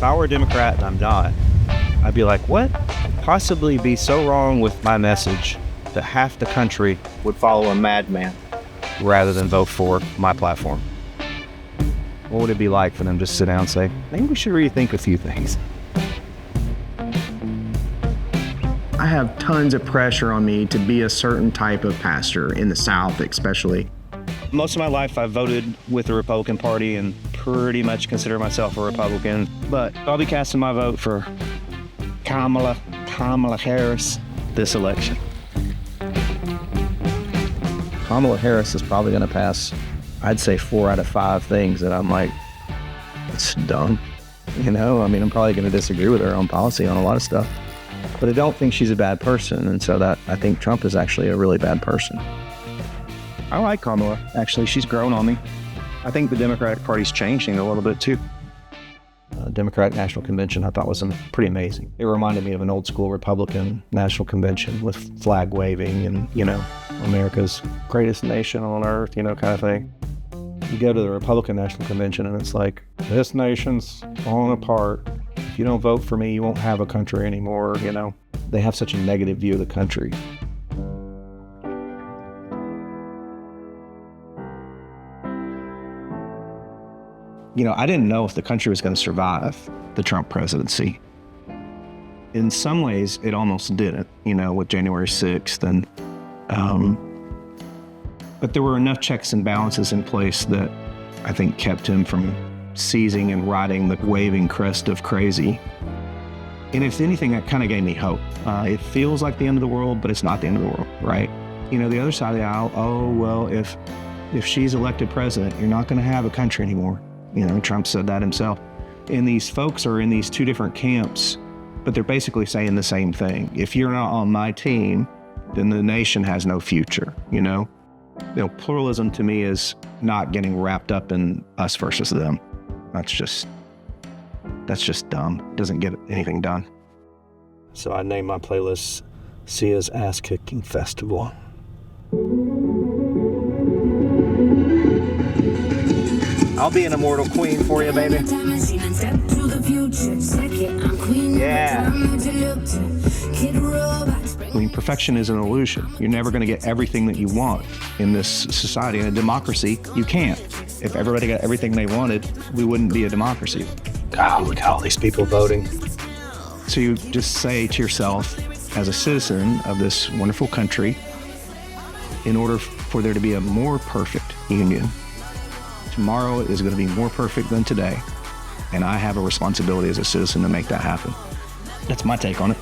If I were a Democrat and I'm not, I'd be like, what could possibly be so wrong with my message that half the country would follow a madman rather than vote for my platform? What would it be like for them to sit down and say, maybe we should rethink a few things? I have tons of pressure on me to be a certain type of pastor in the South, especially. Most of my life, I've voted with the Republican Party and pretty much consider myself a Republican, but I'll be casting my vote for Kamala Harris this election. Kamala Harris is probably going to pass, I'd say 4 out of 5 things that I'm like, it's dumb. I'm probably going to disagree with her on policy on a lot of stuff, but I don't think she's a bad person. And so that I think Trump is actually a really bad person. I like Kamala. Actually, she's grown on me. I think the Democratic Party's changing a little bit too. Democratic National Convention I thought was pretty amazing. It reminded me of an old school Republican National Convention with flag waving and, America's greatest nation on earth, kind of thing. You go to the Republican National Convention and it's like, this nation's falling apart. If you don't vote for me, you won't have a country anymore, They have such a negative view of the country. I didn't know if the country was going to survive the Trump presidency. In some ways, it almost didn't, with January 6th. But there were enough checks and balances in place that I think kept him from seizing and riding the waving crest of crazy. And if anything, that kind of gave me hope. It feels like the end of the world, but it's not the end of the world, right? The other side of the aisle, oh, well, if she's elected president, you're not going to have a country anymore. Trump said that himself. And these folks are in these 2 different camps, but they're basically saying the same thing. If you're not on my team, then the nation has no future, Pluralism to me is not getting wrapped up in us versus them. That's just dumb. It doesn't get anything done. So I named my playlist Sia's Ass Kicking Festival. I'll be an immortal queen for you, baby. Yeah. Perfection is an illusion. You're never going to get everything that you want in this society. In a democracy, you can't. If everybody got everything they wanted, we wouldn't be a democracy. God, look at all these people voting. So you just say to yourself, as a citizen of this wonderful country, in order for there to be a more perfect union, tomorrow is going to be more perfect than today, and I have a responsibility as a citizen to make that happen. That's my take on it.